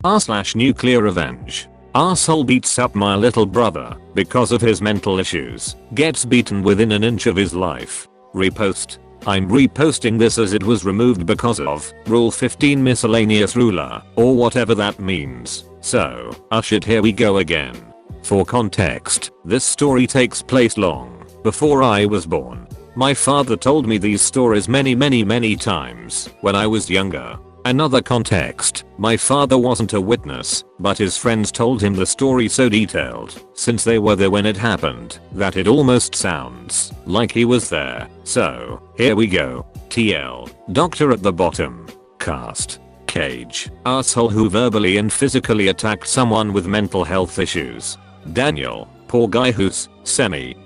r/NuclearRevenge. Arsehole beats up my little brother because of his mental issues. Gets beaten within an inch of his life. Repost. I'm reposting this as it was removed because of Rule 15 miscellaneous ruler or whatever that means. So, shit, here we go again. For context, this story takes place long before I was born. My father told me these stories many times when I was younger. Another context, my father wasn't a witness, but his friends told him the story so detailed, since they were there when it happened, that it almost sounds like he was there. So, here we go. TL. Doctor at the bottom. Cast. Cage. Asshole who verbally and physically attacked someone with mental health issues. Daniel. Poor guy who's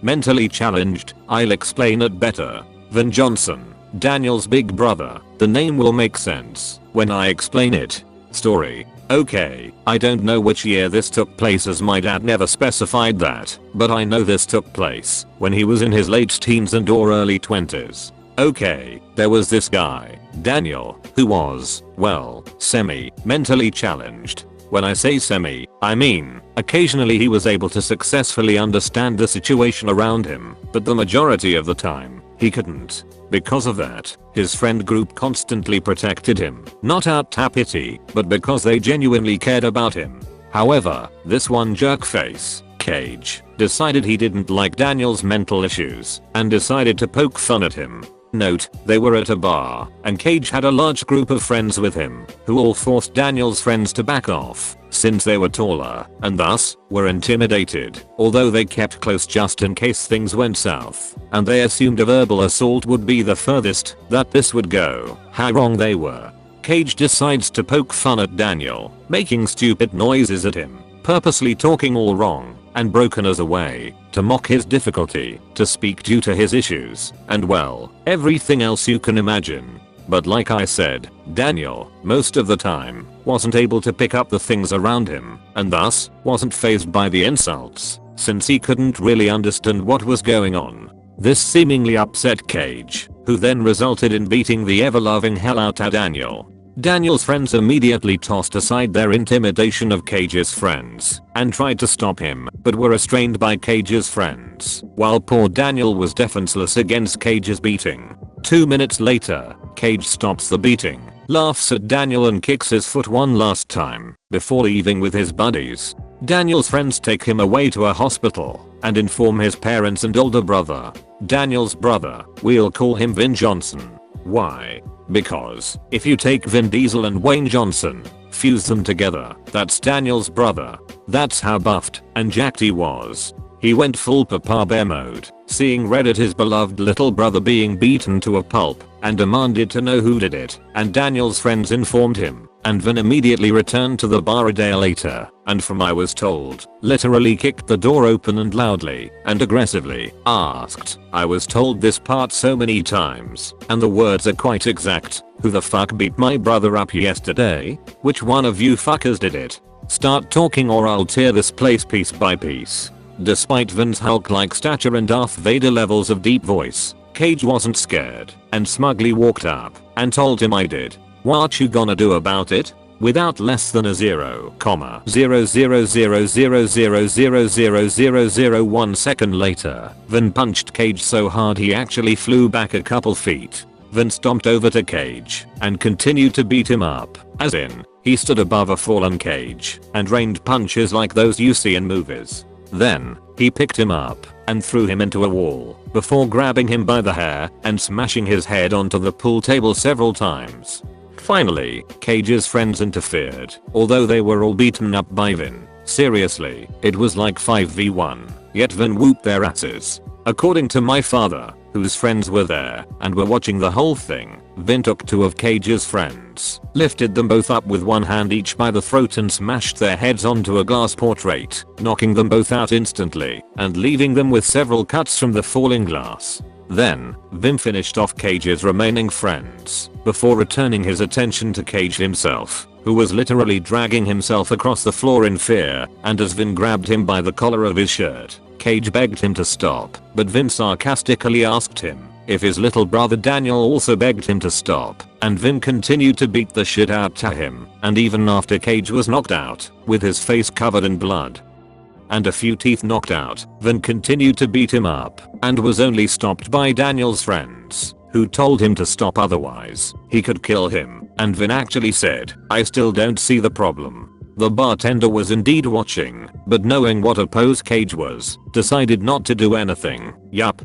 mentally challenged. I'll explain it better. Vin Johnson. Daniel's big brother. The name will make sense when I explain it. Story. Okay, I don't know which year this took place as my dad never specified that, but I know this took place when he was in his late teens and or early 20s. Okay, there was this guy, Daniel, who was, well, mentally challenged. When I say I mean, occasionally he was able to successfully understand the situation around him, but the majority of the time, he couldn't. Because of that, his friend group constantly protected him, not out of pity, but because they genuinely cared about him. However, this one jerkface, Cage, decided he didn't like Daniel's mental issues and decided to poke fun at him. Note, they were at a bar, and Cage had a large group of friends with him, who all forced Daniel's friends to back off, since they were taller, and thus, were intimidated, although they kept close just in case things went south, and they assumed a verbal assault would be the furthest that this would go. How wrong they were. Cage decides to poke fun at Daniel, making stupid noises at him, purposely talking all wrong and broken as a way to mock his difficulty to speak due to his issues, and well, everything else you can imagine. But like I said, Daniel, most of the time, wasn't able to pick up the things around him, and thus, wasn't fazed by the insults, since he couldn't really understand what was going on. This seemingly upset Cage, who then resulted in beating the ever-loving hell out of Daniel. Daniel's friends immediately tossed aside their intimidation of Cage's friends and tried to stop him, but were restrained by Cage's friends, while poor Daniel was defenseless against Cage's beating. 2 minutes later, Cage stops the beating, laughs at Daniel and kicks his foot one last time before leaving with his buddies. Daniel's friends take him away to a hospital and inform his parents and older brother. Daniel's brother, we'll call him Vin Johnson. Why? Because, if you take Vin Diesel and Wayne Johnson, fuse them together, that's Daniel's brother. That's how buffed and jacked he was. He went full Papa Bear mode, seeing red at his beloved little brother being beaten to a pulp, and demanded to know who did it, and Daniel's friends informed him, and Vin immediately returned to the bar a day later, and from I was told, literally kicked the door open and loudly and aggressively asked, I was told this part so many times, and the words are quite exact, who the fuck beat my brother up yesterday? Which one of you fuckers did it? Start talking or I'll tear this place piece by piece. Despite Vin's Hulk-like stature and Darth Vader levels of deep voice, Cage wasn't scared and smugly walked up and told him I did. What you gonna do about it? Without less than a 0,00000000001 second later, Vin punched Cage so hard he actually flew back a couple feet. Vin stomped over to Cage and continued to beat him up, as in, he stood above a fallen Cage and rained punches like those you see in movies. Then, he picked him up and threw him into a wall before grabbing him by the hair and smashing his head onto the pool table several times. Finally, Cage's friends interfered, although they were all beaten up by Vin. Seriously, it was like 5v1, yet Vin whooped their asses. According to my father, whose friends were there and were watching the whole thing, Vin took two of Cage's friends, lifted them both up with one hand each by the throat and smashed their heads onto a glass portrait, knocking them both out instantly and leaving them with several cuts from the falling glass. Then, Vin finished off Cage's remaining friends, before returning his attention to Cage himself, who was literally dragging himself across the floor in fear, and as Vin grabbed him by the collar of his shirt, Cage begged him to stop, but Vin sarcastically asked him, if his little brother Daniel also begged him to stop, and Vin continued to beat the shit out of him, and even after Cage was knocked out, with his face covered in blood and a few teeth knocked out, Vin continued to beat him up, and was only stopped by Daniel's friends, who told him to stop, otherwise he could kill him, and Vin actually said, "I still don't see the problem." The bartender was indeed watching, but knowing what a pose Cage was, decided not to do anything. Yup.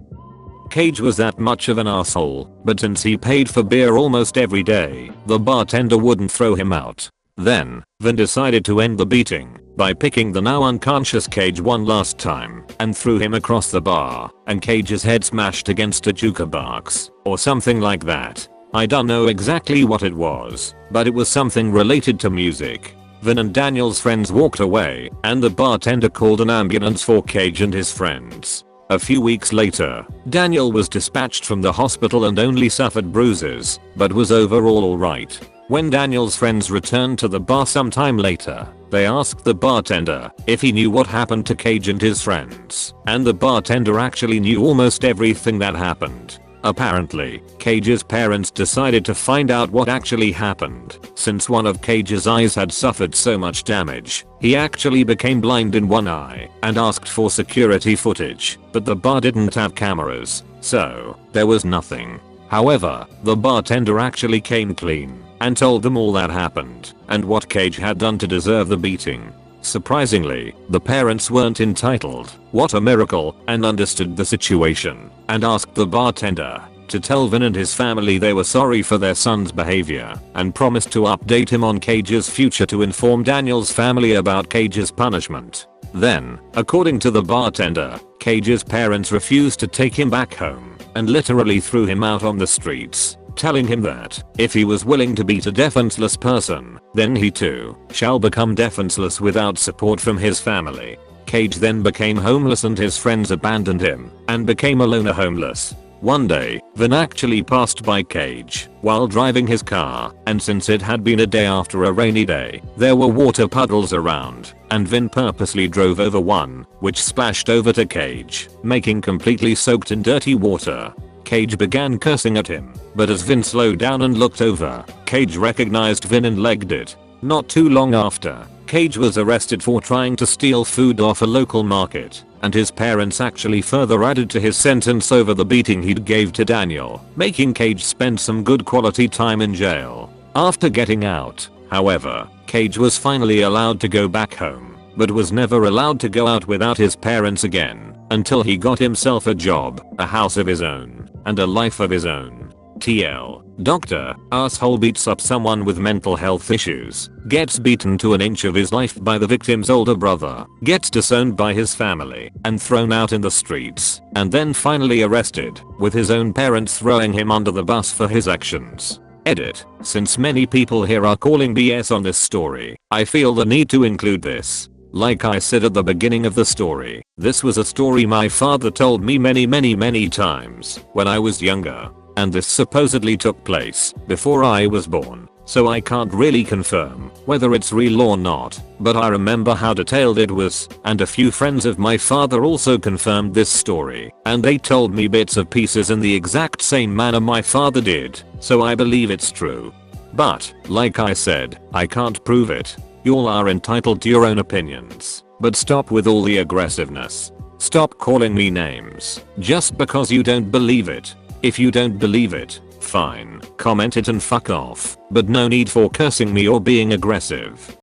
Cage was that much of an asshole, but since he paid for beer almost every day, the bartender wouldn't throw him out. Then, Vin decided to end the beating by picking the now unconscious Cage one last time and threw him across the bar, and Cage's head smashed against a jukebox or something like that. I don't know exactly what it was, but it was something related to music. Vin and Daniel's friends walked away, and the bartender called an ambulance for Cage and his friends. A few weeks later, Daniel was dispatched from the hospital and only suffered bruises, but was overall alright. When Daniel's friends returned to the bar sometime later, they asked the bartender if he knew what happened to Cage and his friends, and the bartender actually knew almost everything that happened. Apparently, Cage's parents decided to find out what actually happened. Since one of Cage's eyes had suffered so much damage, he actually became blind in one eye and asked for security footage, but the bar didn't have cameras, so there was nothing. However, the bartender actually came clean and told them all that happened and what Cage had done to deserve the beating. Surprisingly, the parents weren't entitled, what a miracle, and understood the situation and asked the bartender to tell Vin and his family they were sorry for their son's behavior and promised to update him on Cage's future to inform Daniel's family about Cage's punishment. Then, according to the bartender, Cage's parents refused to take him back home and literally threw him out on the streets, telling him that if he was willing to beat a defenseless person, then he too shall become defenseless without support from his family. Cage then became homeless and his friends abandoned him and became a loner homeless. One day, Vin actually passed by Cage while driving his car, and since it had been a day after a rainy day, there were water puddles around, and Vin purposely drove over one, which splashed over to Cage, making completely soaked in dirty water. Cage began cursing at him, but as Vin slowed down and looked over, Cage recognized Vin and legged it. Not too long after, Cage was arrested for trying to steal food off a local market, and his parents actually further added to his sentence over the beating he'd gave to Daniel, making Cage spend some good quality time in jail. After getting out, however, Cage was finally allowed to go back home, but was never allowed to go out without his parents again, until he got himself a job, a house of his own, and a life of his own. TL. Doctor, asshole beats up someone with mental health issues, gets beaten to an inch of his life by the victim's older brother, gets disowned by his family and thrown out in the streets, and then finally arrested, with his own parents throwing him under the bus for his actions. Edit. Since many people here are calling BS on this story, I feel the need to include this. Like I said at the beginning of the story, this was a story my father told me many times when I was younger. And this supposedly took place before I was born, so I can't really confirm whether it's real or not, but I remember how detailed it was, and a few friends of my father also confirmed this story, and they told me bits of pieces in the exact same manner my father did, so I believe it's true. But, like I said, I can't prove it. Y'all are entitled to your own opinions, but stop with all the aggressiveness. Stop calling me names just because you don't believe it. If you don't believe it, fine, comment it and fuck off, but no need for cursing me or being aggressive.